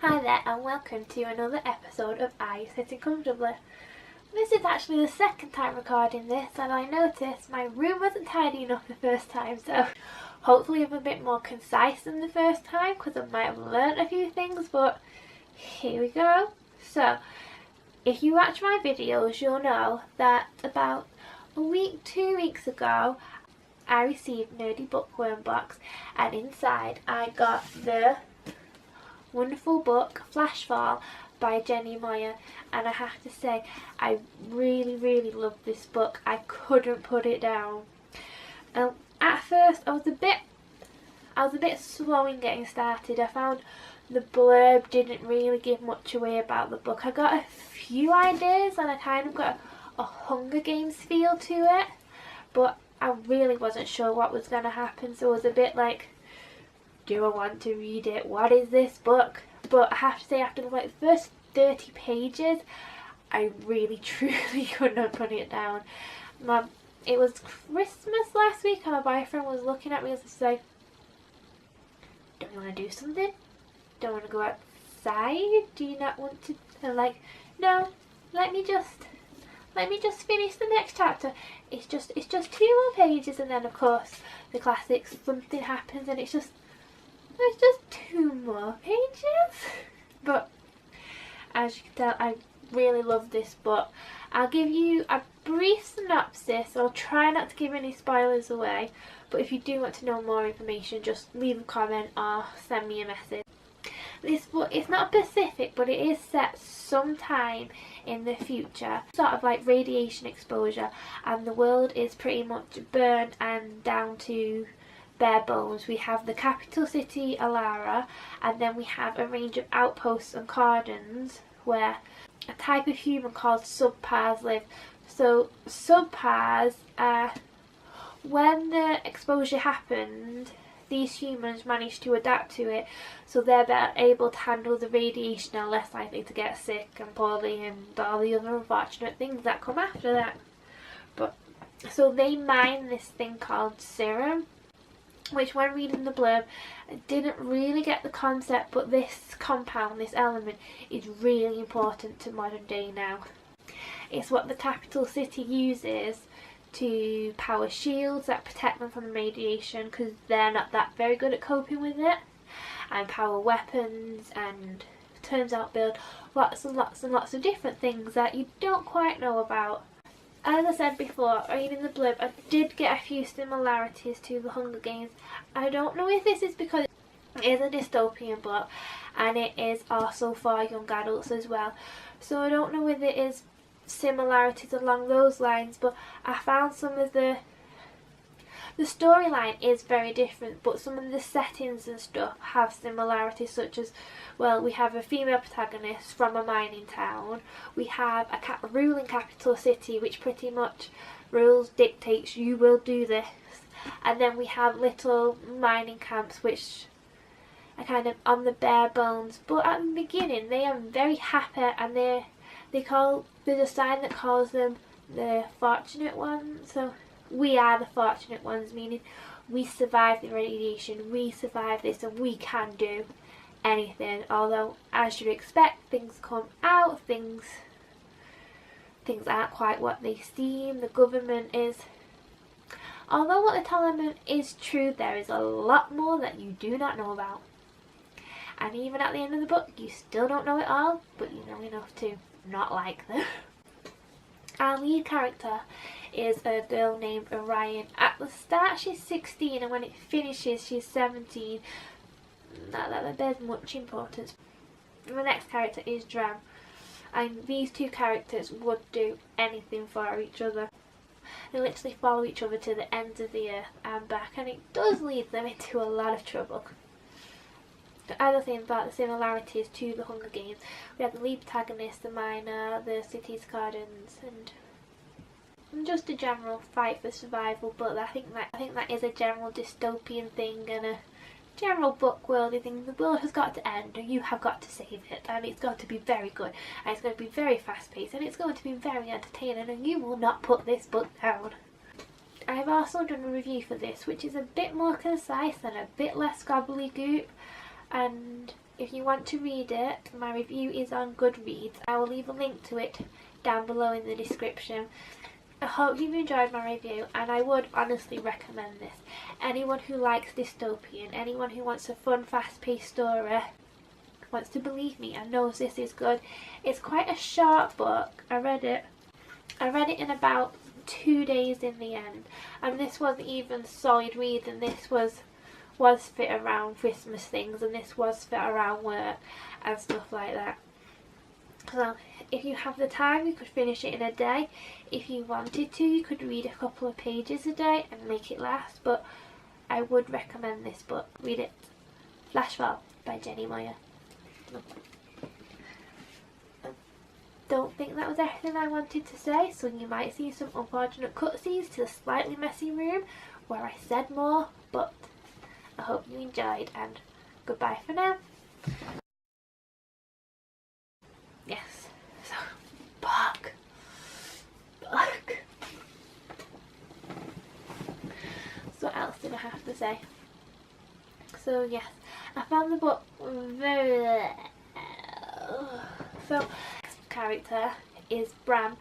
Hi there and welcome to another episode of Are You Sitting Comfortably? This is actually the second time recording this, and I noticed my room wasn't tidy enough the first time, so hopefully I'm a bit more concise than the first time because I might have learnt a few things, but here we go. So if you watch my videos you'll know that about a week, 2 weeks ago I received Nerdy Bookworm box, and inside I got the wonderful book Flashfall by Jenny Moyer, and I have to say I really love this book. I couldn't put it down. At first I was a bit slow in getting started. I found the blurb didn't really give much away about the book. I got a few ideas and I kind of got a Hunger Games feel to it, but I really wasn't sure what was going to happen, so I was a bit like, do I want to read it? What is this book? But I have to say, after the first 30 pages, I really truly couldn't put it down. It was Christmas last week and my boyfriend was looking at me and was like, don't you want to do something? Don't want to go outside? Do you not want to? And I'm like, no, let me just finish the next chapter. It's just 2 more pages, and then of course the classics, something happens and it's just 2 more pages. But as you can tell, I really love this book. I'll give you a brief synopsis. I'll try not to give any spoilers away, but if you do want to know more information, just leave a comment or send me a message. This book, it's not specific, but it is set sometime in the future, sort of like radiation exposure, and the world is pretty much burned and down to bare bones. We have the capital city, Alara, and then we have a range of outposts and cordons where a type of human called subpars live. So subpars, when the exposure happened, these humans managed to adapt to it, so they're better able to handle the radiation and less likely to get sick and poorly and all the other unfortunate things that come after that. But so they mine this thing called serum, which when reading the blurb I didn't really get the concept, but this compound, this element, is really important to modern day now. It's what the capital city uses to power shields that protect them from radiation, because they're not that very good at coping with it, and power weapons, and turns out build lots and lots of different things that you don't quite know about. As I said before, reading the blurb, I did get a few similarities to the Hunger Games. I don't know if this is because it is a dystopian book and it is also for young adults as well, so I don't know whether it is similarities along those lines, but I found some of the storyline is very different, but some of the settings and stuff have similarities, such as, well, we have a female protagonist from a mining town, we have a ruling capital city which pretty much rules, dictates, you will do this, and then we have little mining camps which are kind of on the bare bones, but at the beginning they are very happy, and there's a sign that calls them the fortunate ones. So we are the fortunate ones, meaning we survived the radiation, we survived this, and we can do anything. Although, as you'd expect, things come out, things aren't quite what they seem. The government is, although what they tell them is true, there is a lot more that you do not know about. And even at the end of the book, you still don't know it all, but you know enough to not like them. Our lead character is a girl named Orion. At the start she's 16, and when it finishes she's 17. Not that that bears much importance. The next character is Dram, and these two characters would do anything for each other. They literally follow each other to the ends of the earth and back, and it does lead them into a lot of trouble. The other thing about the similarities to the Hunger Games, we have the lead protagonist, the miner, the city's gardens, and just a general fight for survival. But I think that is a general dystopian thing and a general book worldy thing. The world has got to end, and you have got to save it, and it's got to be very good, and it's going to be very fast paced, and it's going to be very entertaining, and you will not put this book down. I have also done a review for this, which is a bit more concise and a bit less gobbledygook, and if you want to read it, my review is on Goodreads. I will leave a link to it down below in the description. I hope you've enjoyed my review, and I would honestly recommend this. Anyone who likes dystopian, anyone who wants a fun, fast-paced story, wants to believe me and knows this is good. It's quite a short book. I read it in about 2 days in the end, and this wasn't even solid reading. This was fit around Christmas things, and this was fit around work and stuff like that. So if you have the time, you could finish it in a day. If you wanted to, you could read a couple of pages a day and make it last, but I would recommend this book. Read it. Flashfall by Jenny Moyer. Don't think that was everything I wanted to say, so you might see some unfortunate cutscenes to the slightly messy room where I said more, but I hope you enjoyed, and goodbye for now. Yes, so book. So what else did I have to say? So yes, I found the book very... So character is Dram.